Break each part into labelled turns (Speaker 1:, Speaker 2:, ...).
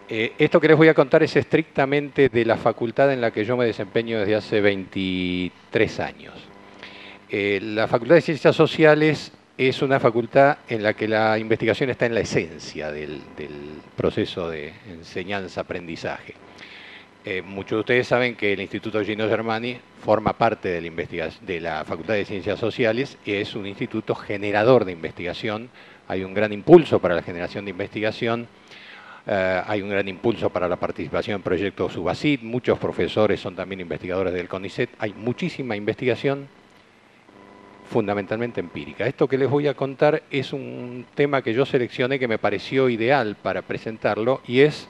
Speaker 1: Esto que les voy a contar es estrictamente de la facultad en la que yo me desempeño desde hace 23 años. La Facultad de Ciencias Sociales es una facultad en la que la investigación está en la esencia del proceso de enseñanza-aprendizaje. Muchos de ustedes saben que el Instituto Gino Germani forma parte de la Facultad de Ciencias Sociales y es un instituto generador de investigación. Hay un gran impulso para la generación de investigación. Hay un gran impulso para la participación en proyectos SUBACIT, muchos profesores son también investigadores del CONICET, hay muchísima investigación fundamentalmente empírica. Esto que les voy a contar es un tema que yo seleccioné que me pareció ideal para presentarlo y es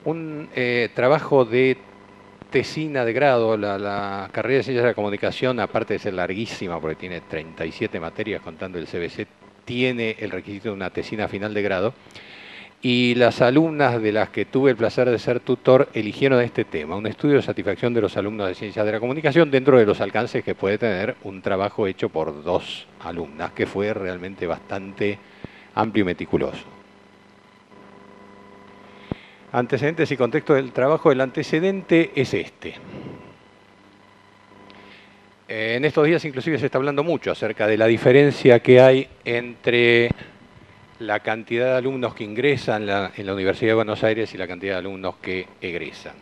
Speaker 1: un trabajo de tesina de grado. La carrera de Ciencias de la Comunicación, aparte de ser larguísima porque tiene 37 materias contando el CBC, tiene el requisito de una tesina final de grado. Y las alumnas de las que tuve el placer de ser tutor eligieron este tema, un estudio de satisfacción de los alumnos de Ciencias de la Comunicación dentro de los alcances que puede tener un trabajo hecho por 2 alumnas, que fue realmente bastante amplio y meticuloso. Antecedentes y contexto del trabajo. El antecedente es este. En estos días inclusive se está hablando mucho acerca de la diferencia que hay entre la cantidad de alumnos que ingresan en la Universidad de Buenos Aires y la cantidad de alumnos que egresan.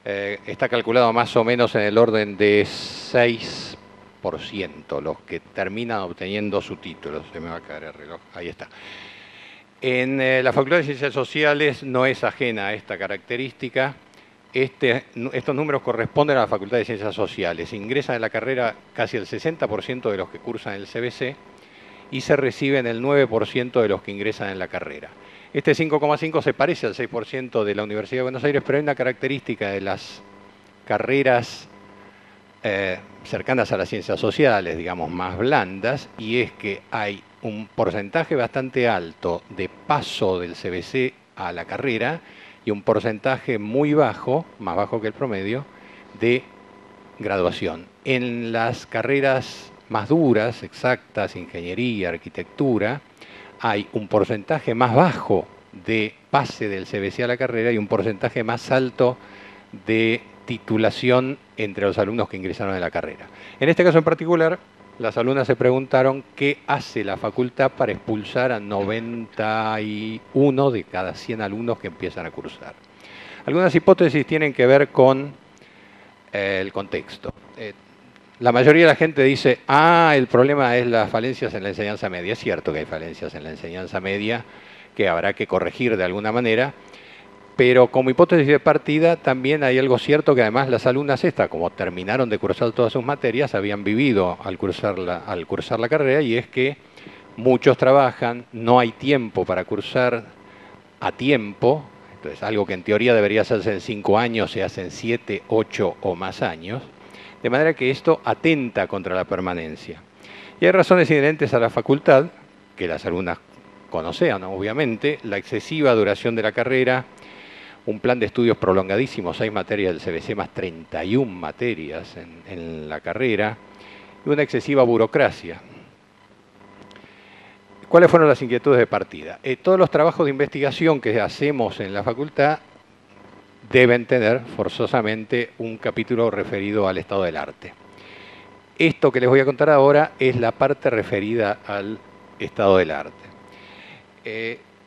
Speaker 1: Está calculado más o menos en el orden de 6% los que terminan obteniendo su título. Se me va a caer el reloj. Ahí está. En la Facultad de Ciencias Sociales no es ajena a esta característica. Estos números corresponden a la Facultad de Ciencias Sociales. Ingresan en la carrera casi el 60% de los que cursan el CBC y se reciben el 9% de los que ingresan en la carrera. Este 5,5 se parece al 6% de la Universidad de Buenos Aires, pero hay una característica de las carreras cercanas a las ciencias sociales, digamos, más blandas, y es que hay un porcentaje bastante alto de paso del CBC a la carrera y un porcentaje muy bajo, más bajo que el promedio, de graduación. En las carreras más duras, exactas, ingeniería, arquitectura, hay un porcentaje más bajo de pase del CBC a la carrera y un porcentaje más alto de titulación entre los alumnos que ingresaron en la carrera. En este caso en particular, las alumnas se preguntaron qué hace la facultad para expulsar a 91 de cada 100 alumnos que empiezan a cursar. Algunas hipótesis tienen que ver con el contexto. La mayoría de la gente dice, el problema es las falencias en la enseñanza media. Es cierto que hay falencias en la enseñanza media que habrá que corregir de alguna manera, pero como hipótesis de partida también hay algo cierto que además las alumnas como terminaron de cursar todas sus materias, habían vivido al cursar la carrera, y es que muchos trabajan, no hay tiempo para cursar a tiempo. Entonces, algo que en teoría debería hacerse en 5 años se hace en 7, 8 o más años. De manera que esto atenta contra la permanencia. Y hay razones inherentes a la facultad, que las alumnas conocen, obviamente, la excesiva duración de la carrera, un plan de estudios prolongadísimo, 6 materias del CBC más 31 materias en la carrera, y una excesiva burocracia. ¿Cuáles fueron las inquietudes de partida? Todos los trabajos de investigación que hacemos en la facultad deben tener forzosamente un capítulo referido al estado del arte. Esto que les voy a contar ahora es la parte referida al estado del arte.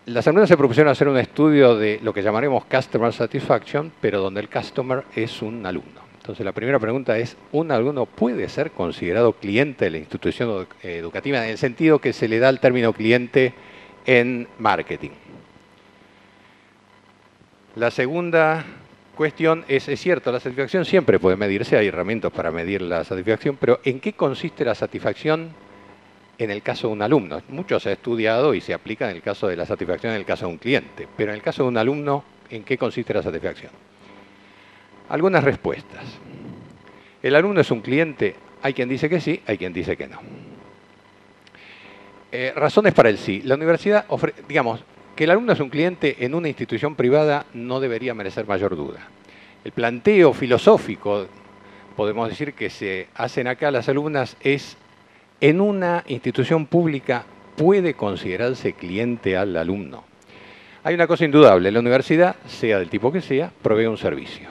Speaker 1: Las alumnas se propusieron hacer un estudio de lo que llamaremos Customer Satisfaction, pero donde el customer es un alumno. Entonces la primera pregunta es, ¿un alumno puede ser considerado cliente de la institución educativa en el sentido que se le da el término cliente en marketing? La segunda cuestión es cierto, la satisfacción siempre puede medirse, hay herramientas para medir la satisfacción, pero ¿en qué consiste la satisfacción en el caso de un alumno? Mucho se ha estudiado y se aplica en el caso de la satisfacción en el caso de un cliente, pero en el caso de un alumno, ¿en qué consiste la satisfacción? Algunas respuestas. ¿El alumno es un cliente? Hay quien dice que sí, hay quien dice que no. Razones para el sí. La universidad ofrece, digamos, que el alumno es un cliente en una institución privada no debería merecer mayor duda. El planteo filosófico, podemos decir, que se hacen acá las alumnas es, ¿en una institución pública puede considerarse cliente al alumno? Hay una cosa indudable, la universidad, sea del tipo que sea, provee un servicio.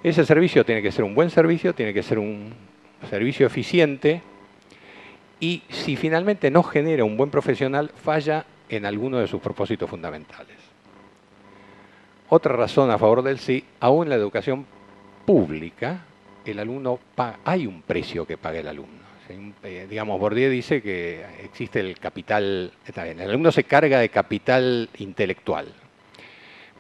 Speaker 1: Ese servicio tiene que ser un buen servicio, tiene que ser un servicio eficiente, y si finalmente no genera un buen profesional, falla en alguno de sus propósitos fundamentales. Otra razón a favor del sí, aún en la educación pública, el alumno paga, hay un precio que paga el alumno. Digamos, Bourdieu dice que existe el capital, está bien, el alumno se carga de capital intelectual,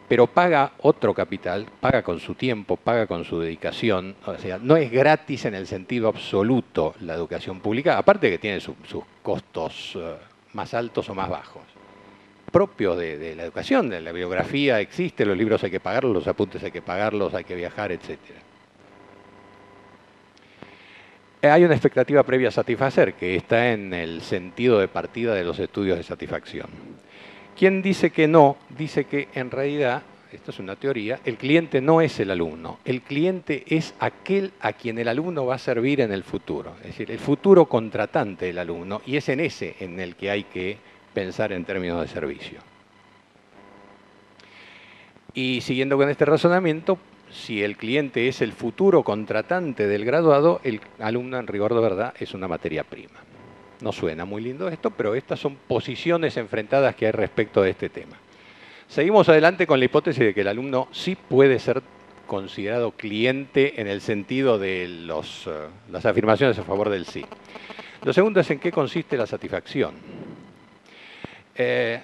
Speaker 1: pero paga otro capital, paga con su tiempo, paga con su dedicación. O sea, no es gratis en el sentido absoluto la educación pública, aparte que tiene sus costos más altos o más bajos, propios de la educación. De la bibliografía existe, los libros hay que pagarlos, los apuntes hay que pagarlos, hay que viajar, etc. Hay una expectativa previa a satisfacer, que está en el sentido de partida de los estudios de satisfacción. Quien dice que no, dice que en realidad, esto es una teoría, el cliente no es el alumno. El cliente es aquel a quien el alumno va a servir en el futuro. Es decir, el futuro contratante del alumno, y es en ese en el que hay que pensar en términos de servicio. Y siguiendo con este razonamiento, si el cliente es el futuro contratante del graduado, el alumno en rigor de verdad es una materia prima. No suena muy lindo esto, pero estas son posiciones enfrentadas que hay respecto de este tema. Seguimos adelante con la hipótesis de que el alumno sí puede ser considerado cliente en el sentido de las afirmaciones a favor del sí. Lo segundo es en qué consiste la satisfacción.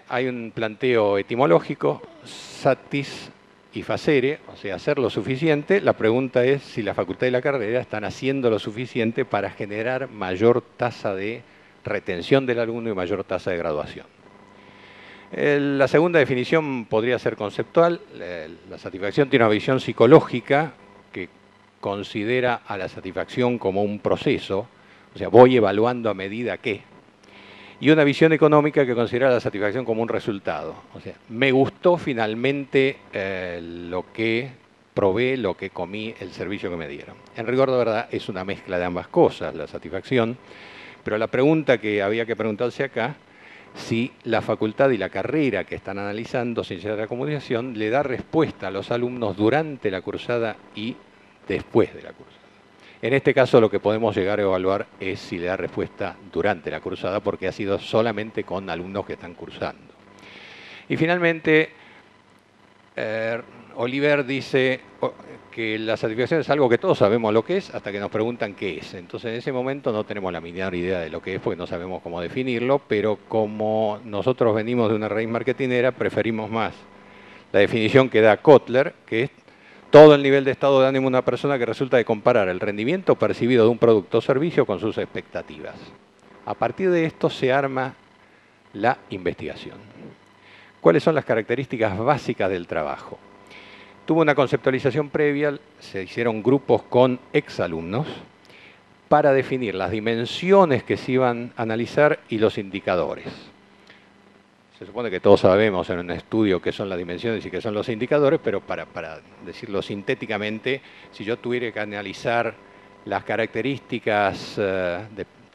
Speaker 1: Hay un planteo etimológico, satis y facere, o sea, hacer lo suficiente. La pregunta es si la facultad y la carrera están haciendo lo suficiente para generar mayor tasa de retención del alumno y mayor tasa de graduación. La segunda definición podría ser conceptual. La satisfacción tiene una visión psicológica que considera a la satisfacción como un proceso, o sea, voy evaluando a medida que. Y una visión económica que considera la satisfacción como un resultado. O sea, me gustó finalmente lo que probé, lo que comí, el servicio que me dieron. En rigor de verdad es una mezcla de ambas cosas, la satisfacción. Pero la pregunta que había que preguntarse acá, si la facultad y la carrera que están analizando ciencia de la comunicación le da respuesta a los alumnos durante la cursada y después de la cursada. En este caso lo que podemos llegar a evaluar es si le da respuesta durante la cursada, porque ha sido solamente con alumnos que están cursando. Y finalmente, Oliver dice que la satisfacción es algo que todos sabemos lo que es hasta que nos preguntan qué es. Entonces en ese momento no tenemos la menor idea de lo que es porque no sabemos cómo definirlo, pero como nosotros venimos de una raíz marketinera, preferimos más la definición que da Kotler, que es todo el nivel de estado de ánimo de una persona que resulta de comparar el rendimiento percibido de un producto o servicio con sus expectativas. A partir de esto se arma la investigación. ¿Cuáles son las características básicas del trabajo? Tuvo una conceptualización previa, se hicieron grupos con exalumnos para definir las dimensiones que se iban a analizar y los indicadores. Se supone que todos sabemos en un estudio qué son las dimensiones y qué son los indicadores, pero para decirlo sintéticamente, si yo tuviera que analizar las características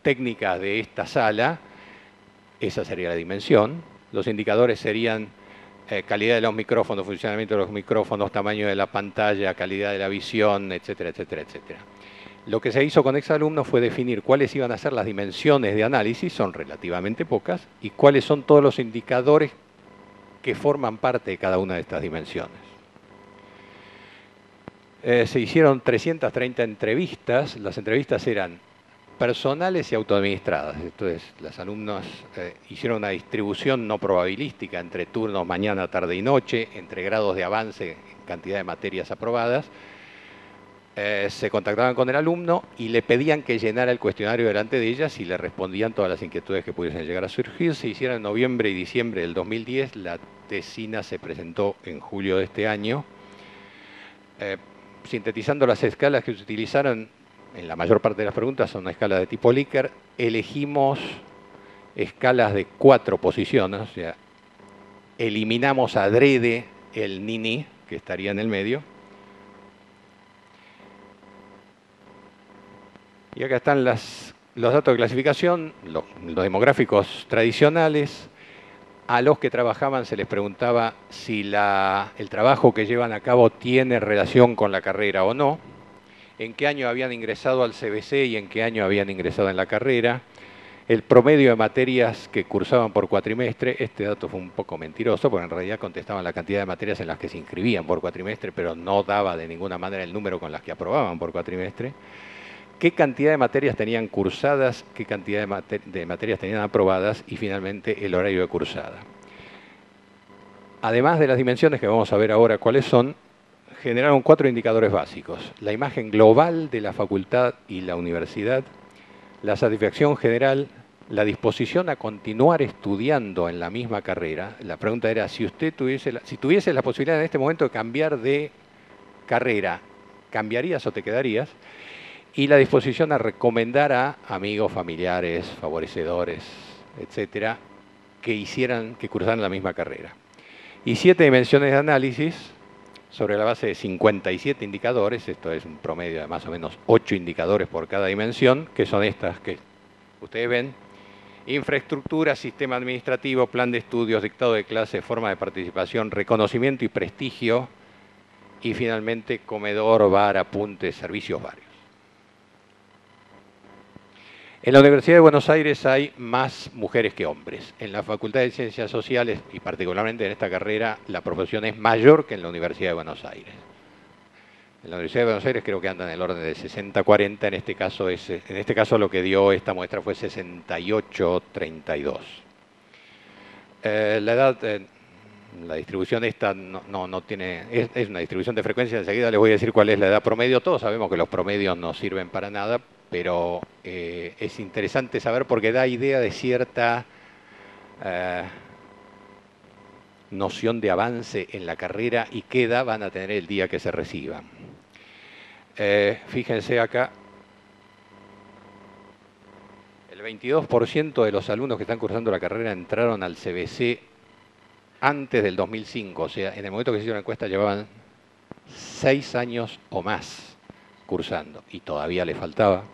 Speaker 1: técnicas de esta sala, esa sería la dimensión. Los indicadores serían calidad de los micrófonos, funcionamiento de los micrófonos, tamaño de la pantalla, calidad de la visión, etcétera, etcétera, etcétera. Lo que se hizo con exalumnos fue definir cuáles iban a ser las dimensiones de análisis, son relativamente pocas, y cuáles son todos los indicadores que forman parte de cada una de estas dimensiones. Se hicieron 330 entrevistas. Las entrevistas eran personales y autoadministradas. Entonces, los alumnos hicieron una distribución no probabilística entre turnos mañana, tarde y noche, entre grados de avance en cantidad de materias aprobadas. Se contactaban con el alumno y le pedían que llenara el cuestionario delante de ellas y le respondían todas las inquietudes que pudiesen llegar a surgir. Se hicieron en noviembre y diciembre del 2010. La tesina se presentó en julio de este año. Sintetizando las escalas que se utilizaron, en la mayor parte de las preguntas son una escala de tipo Likert. Elegimos escalas de 4 posiciones, o sea, eliminamos adrede el ni-ni, que estaría en el medio. Y acá están los datos de clasificación, los demográficos tradicionales. A los que trabajaban se les preguntaba si el trabajo que llevan a cabo tiene relación con la carrera o no, en qué año habían ingresado al CBC y en qué año habían ingresado en la carrera, el promedio de materias que cursaban por cuatrimestre. Este dato fue un poco mentiroso, porque en realidad contestaban la cantidad de materias en las que se inscribían por cuatrimestre, pero no daba de ninguna manera el número con las que aprobaban por cuatrimestre. Qué cantidad de materias tenían cursadas, qué cantidad de materias tenían aprobadas y finalmente el horario de cursada. Además de las dimensiones que vamos a ver ahora cuáles son, generaron 4 indicadores básicos: la imagen global de la facultad y la universidad, la satisfacción general, la disposición a continuar estudiando en la misma carrera. La pregunta era, si tuviese la posibilidad en este momento de cambiar de carrera, ¿cambiarías o te quedarías? Y la disposición a recomendar a amigos, familiares, favorecedores, etcétera, que cursaran la misma carrera. Y 7 dimensiones de análisis sobre la base de 57 indicadores. Esto es un promedio de más o menos 8 indicadores por cada dimensión, que son estas que ustedes ven: infraestructura, sistema administrativo, plan de estudios, dictado de clase, forma de participación, reconocimiento y prestigio, y finalmente comedor, bar, apuntes, servicios varios. En la Universidad de Buenos Aires hay más mujeres que hombres. En la Facultad de Ciencias Sociales, y particularmente en esta carrera, la proporción es mayor que en la Universidad de Buenos Aires. En la Universidad de Buenos Aires creo que anda en el orden de 60-40, en este caso lo que dio esta muestra fue 68-32. La edad, la distribución esta no tiene, es una distribución de frecuencia. Enseguida les voy a decir cuál es la edad promedio. Todos sabemos que los promedios no sirven para nada, pero es interesante saber porque da idea de cierta noción de avance en la carrera y qué edad van a tener el día que se reciban. Fíjense acá, el 22% de los alumnos que están cursando la carrera entraron al CBC antes del 2005, o sea, en el momento que se hizo la encuesta llevaban 6 años o más cursando y todavía le faltaba.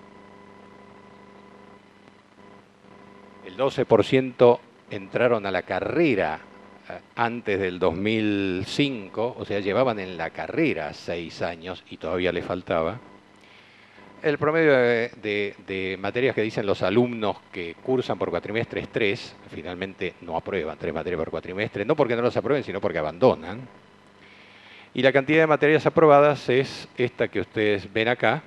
Speaker 1: El 12% entraron a la carrera antes del 2005, o sea, llevaban en la carrera 6 años y todavía le faltaba. El promedio de materias que dicen los alumnos que cursan por cuatrimestre es 3, finalmente no aprueban 3 materias por cuatrimestre, no porque no las aprueben, sino porque abandonan. Y la cantidad de materias aprobadas es esta que ustedes ven acá.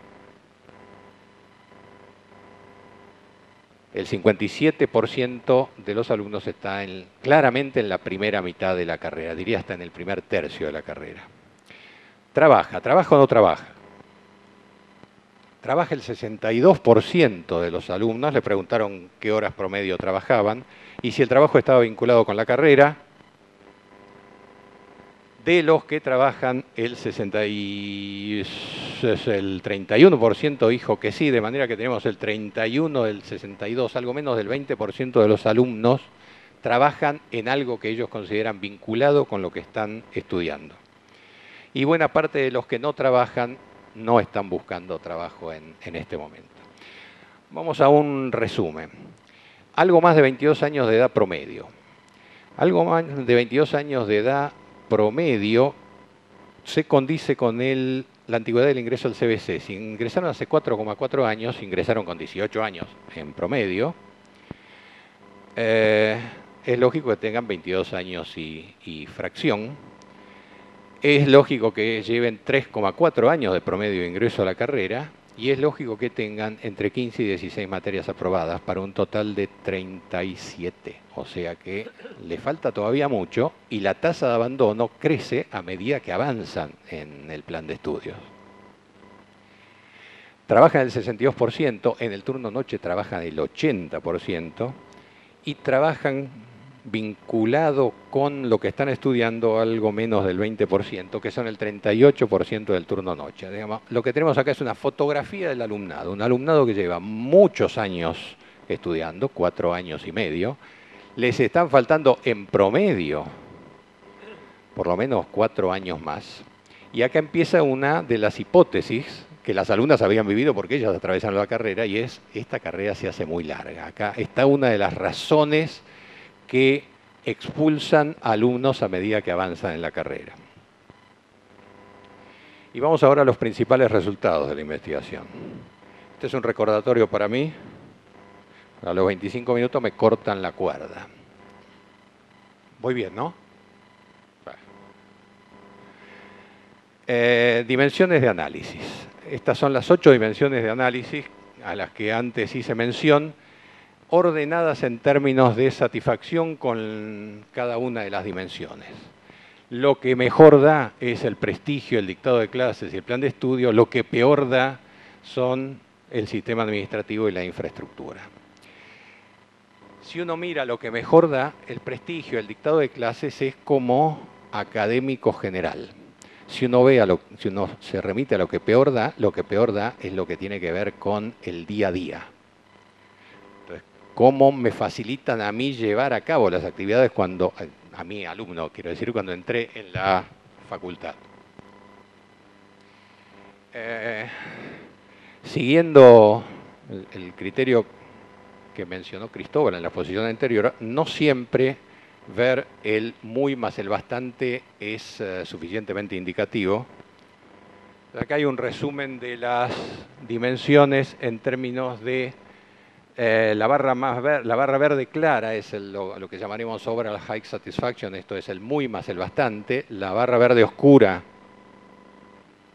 Speaker 1: El 57% de los alumnos está claramente en la primera mitad de la carrera, diría hasta en el primer tercio de la carrera. ¿Trabaja o no trabaja? Trabaja el 62% de los alumnos. Le preguntaron qué horas promedio trabajaban y si el trabajo estaba vinculado con la carrera. De los que trabajan, el 31% dijo que sí, de manera que tenemos el 31, el 62, algo menos del 20% de los alumnos trabajan en algo que ellos consideran vinculado con lo que están estudiando. Y buena parte de los que no trabajan no están buscando trabajo en este momento. Vamos a un resumen. Algo más de 22 años de edad promedio. Algo más de 22 años de edad promedio se condice con la antigüedad del ingreso al CBC. Si ingresaron hace 4,4 años, ingresaron con 18 años en promedio. Es lógico que tengan 22 años y fracción. Es lógico que lleven 3,4 años de promedio de ingreso a la carrera. Y es lógico que tengan entre 15 y 16 materias aprobadas para un total de 37. O sea que le falta todavía mucho y la tasa de abandono crece a medida que avanzan en el plan de estudios. Trabajan el 62%, en el turno noche trabajan el 80% y trabajan vinculado con lo que están estudiando algo menos del 20%, que son el 38% del turno noche. Digamos, lo que tenemos acá es una fotografía del alumnado, un alumnado que lleva muchos años estudiando, 4 años y medio, les están faltando en promedio por lo menos 4 años más. Y acá empieza una de las hipótesis que las alumnas habían vivido porque ellas atravesaron la carrera, y es: esta carrera se hace muy larga. Acá está una de las razones que expulsan alumnos a medida que avanzan en la carrera. Y vamos ahora a los principales resultados de la investigación. Este es un recordatorio para mí. A los 25 minutos me cortan la cuerda. Voy bien, ¿no? Dimensiones de análisis. Estas son las 8 dimensiones de análisis a las que antes hice mención, ordenadas en términos de satisfacción con cada una de las dimensiones. Lo que mejor da es el prestigio, el dictado de clases y el plan de estudio. Lo que peor da son el sistema administrativo y la infraestructura. Si uno mira lo que mejor da, el prestigio, el dictado de clases es como académico general. Si uno se remite a lo que peor da es lo que tiene que ver con el día a día. Entonces, ¿cómo me facilitan a mí llevar a cabo las actividades cuando, a mi alumno, quiero decir, cuando entré en la facultad? Siguiendo el criterio que mencionó Cristóbal en la exposición anterior, no siempre ver el muy más el bastante es suficientemente indicativo. Acá hay un resumen de las dimensiones en términos de la barra verde clara es lo que llamaremos overall high satisfaction, esto es el muy más el bastante. La barra verde oscura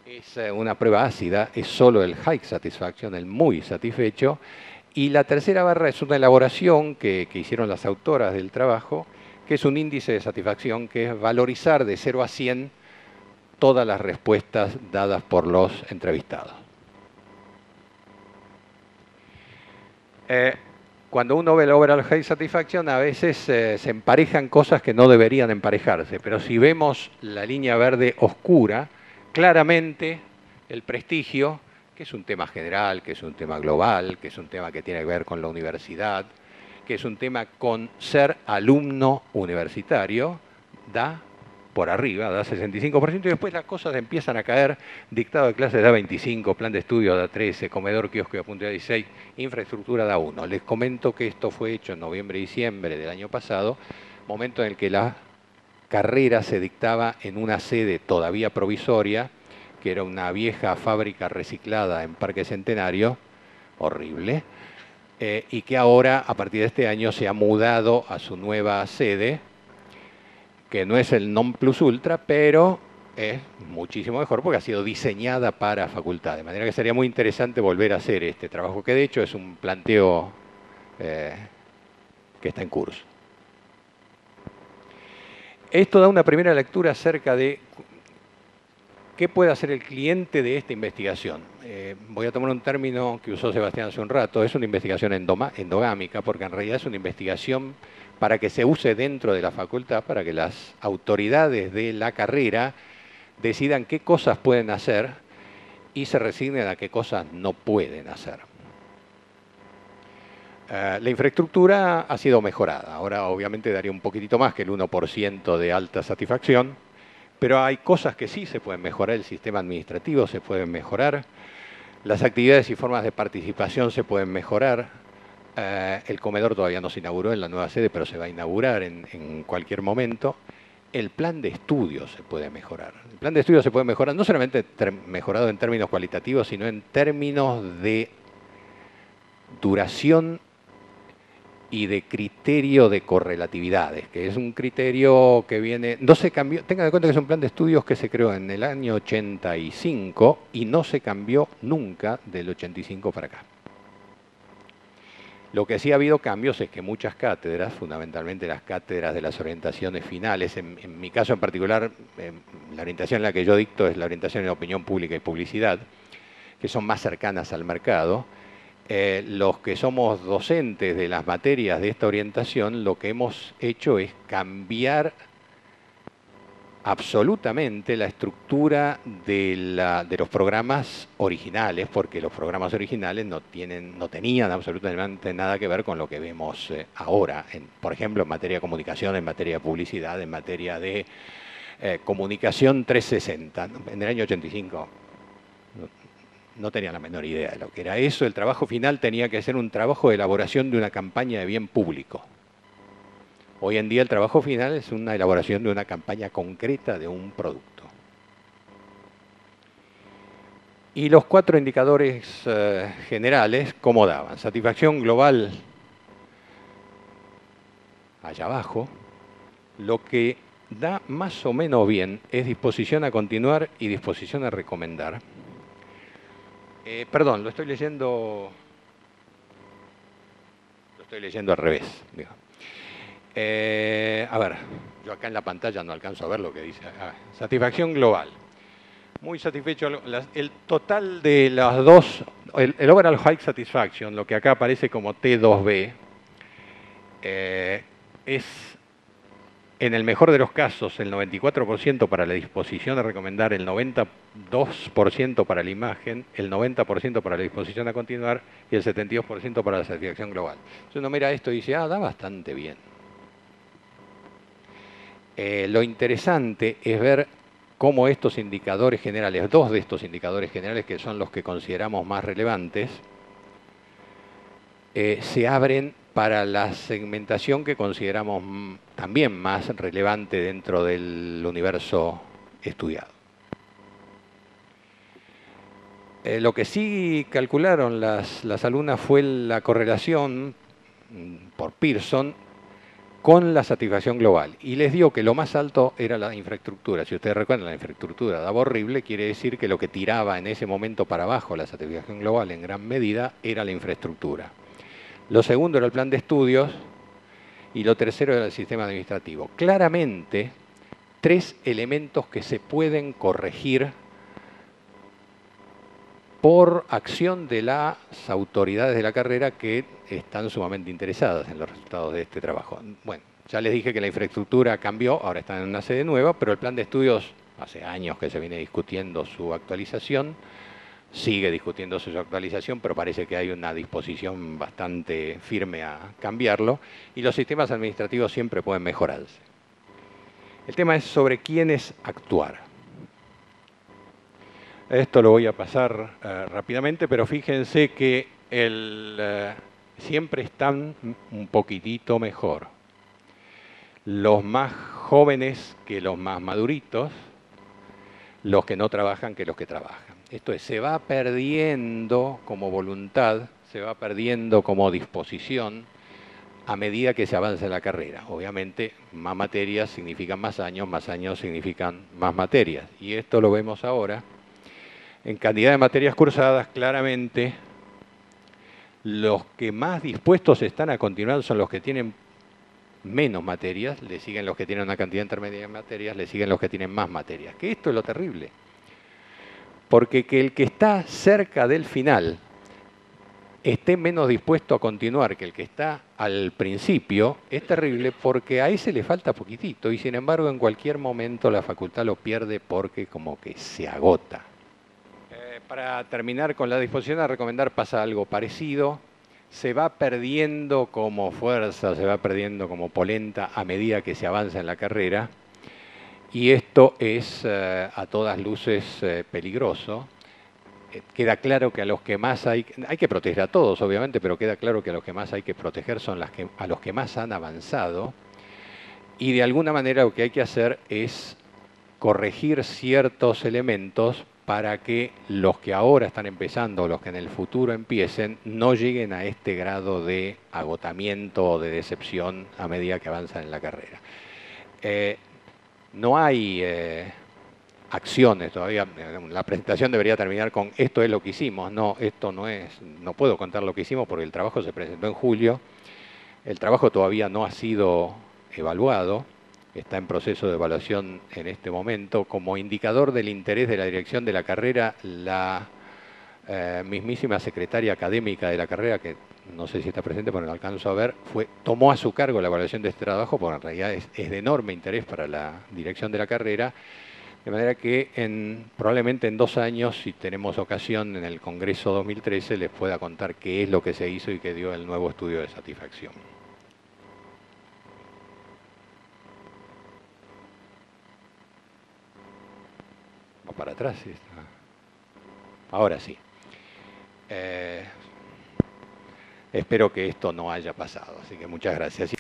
Speaker 1: es una prueba ácida, es solo el high satisfaction, el muy satisfecho. Y la tercera barra es una elaboración que hicieron las autoras del trabajo, que es un índice de satisfacción, que es valorizar de 0 a 100 todas las respuestas dadas por los entrevistados. Cuando uno ve el overall high satisfaction, a veces se emparejan cosas que no deberían emparejarse, pero si vemos la línea verde oscura, claramente el prestigio, que es un tema general, que es un tema global, que es un tema que tiene que ver con la universidad, que es un tema con ser alumno universitario, da por arriba, da 65%, y después las cosas empiezan a caer. Dictado de clases da 25, plan de estudio da 13, comedor, kiosco y apunte da 16, infraestructura da 1. Les comento que esto fue hecho en noviembre y diciembre del año pasado, momento en el que la carrera se dictaba en una sede todavía provisoria, que era una vieja fábrica reciclada en Parque Centenario, horrible, y que ahora, a partir de este año, se ha mudado a su nueva sede, que no es el non plus ultra, pero es muchísimo mejor porque ha sido diseñada para facultad. De manera que sería muy interesante volver a hacer este trabajo, que de hecho es un planteo que está en curso. Esto da una primera lectura acerca de qué puede hacer el cliente de esta investigación. Voy a tomar un término que usó Sebastián hace un rato, es una investigación endogámica, porque en realidad es una investigación para que se use dentro de la facultad, para que las autoridades de la carrera decidan qué cosas pueden hacer y se resignen a qué cosas no pueden hacer. La infraestructura ha sido mejorada. Ahora obviamente daría un poquitito más que el 1% de alta satisfacción, pero hay cosas que sí se pueden mejorar. El sistema administrativo se puede mejorar, las actividades y formas de participación se pueden mejorar. El comedor todavía no se inauguró en la nueva sede, pero se va a inaugurar en cualquier momento. El plan de estudio se puede mejorar. El plan de estudio se puede mejorar, no solamente mejorado en términos cualitativos, sino en términos de duración y de criterio de correlatividades, que es un criterio que viene, no se cambió, tengan en cuenta que es un plan de estudios que se creó en el año 85 y no se cambió nunca del 85 para acá. Lo que sí ha habido cambios es que muchas cátedras, fundamentalmente las cátedras de las orientaciones finales, en mi caso en particular, la orientación en la que yo dicto es la orientación en opinión pública y publicidad, que son más cercanas al mercado. Los que somos docentes de las materias de esta orientación, lo que hemos hecho es cambiar absolutamente la estructura de los programas originales, porque los programas originales no tenían absolutamente nada que ver con lo que vemos ahora, por ejemplo, en materia de comunicación, en materia de publicidad, en materia de comunicación 360. En el año 85 no tenía la menor idea de lo que era eso. El trabajo final tenía que ser un trabajo de elaboración de una campaña de bien público. Hoy en día el trabajo final es una elaboración de una campaña concreta de un producto. Y los 4 indicadores generales, ¿cómo daban? Satisfacción global, allá abajo. Lo que da más o menos bien es disposición a continuar y disposición a recomendar. Perdón, lo estoy leyendo al revés. A ver, yo acá en la pantalla no alcanzo a ver lo que dice. Satisfacción global. Muy satisfecho. El total de las dos, el overall high satisfaction, lo que acá aparece como T2B, es en el mejor de los casos el 94% para la disposición a recomendar, el 92% para la imagen, el 90% para la disposición a continuar y el 72% para la satisfacción global. Si uno mira esto y dice, da bastante bien. Lo interesante es ver cómo estos indicadores generales, 2 de estos indicadores generales que son los que consideramos más relevantes, se abren para la segmentación que consideramos también más relevante dentro del universo estudiado. Lo que sí calcularon las alumnas fue la correlación por Pearson con la satisfacción global. Y les dio que lo más alto era la infraestructura. Si ustedes recuerdan, la infraestructura daba horrible, quiere decir que lo que tiraba en ese momento para abajo la satisfacción global en gran medida era la infraestructura. Lo segundo era el plan de estudios y lo tercero era el sistema administrativo. Claramente, 3 elementos que se pueden corregir por acción de las autoridades de la carrera que están sumamente interesadas en los resultados de este trabajo. Bueno, ya les dije que la infraestructura cambió, ahora están en una sede nueva, pero el plan de estudios, hace años que se viene discutiendo su actualización, sigue discutiéndose su actualización, pero parece que hay una disposición bastante firme a cambiarlo, y los sistemas administrativos siempre pueden mejorarse. El tema es sobre quiénes actuar. Esto lo voy a pasar rápidamente, pero fíjense que siempre están un poquitito mejor los más jóvenes que los más maduritos, los que no trabajan que los que trabajan. Esto es, se va perdiendo como voluntad, se va perdiendo como disposición a medida que se avanza en la carrera. Obviamente, más materias significan más años significan más materias. Y esto lo vemos ahora. En cantidad de materias cursadas, claramente, los que más dispuestos están a continuar son los que tienen menos materias, le siguen los que tienen una cantidad intermedia de materias, le siguen los que tienen más materias. Que esto es lo terrible. Porque que el que está cerca del final esté menos dispuesto a continuar que el que está al principio, es terrible porque a ese le falta poquitito y sin embargo en cualquier momento la facultad lo pierde porque como que se agota. Para terminar con la disposición a recomendar pasa algo parecido. Se va perdiendo como fuerza, se va perdiendo como polenta a medida que se avanza en la carrera. Y esto es a todas luces peligroso. Queda claro que a los que más hay que proteger a todos, obviamente, pero queda claro que a los que más hay que proteger son a los que más han avanzado. Y de alguna manera lo que hay que hacer es corregir ciertos elementos para que los que ahora están empezando o los que en el futuro empiecen no lleguen a este grado de agotamiento o de decepción a medida que avanzan en la carrera. No hay acciones todavía. La presentación debería terminar con esto es lo que hicimos. No, esto no es. No puedo contar lo que hicimos porque el trabajo se presentó en julio. El trabajo todavía no ha sido evaluado. Está en proceso de evaluación en este momento. Como indicador del interés de la dirección de la carrera, la mismísima secretaria académica de la carrera, que no sé si está presente, pero no alcanzo a ver, tomó a su cargo la evaluación de este trabajo, porque en realidad es de enorme interés para la dirección de la carrera, de manera que probablemente en 2 años, si tenemos ocasión en el Congreso 2013, les pueda contar qué es lo que se hizo y qué dio el nuevo estudio de satisfacción. Para atrás. ¿Sí? Ahora sí. Espero que esto no haya pasado, así que muchas gracias.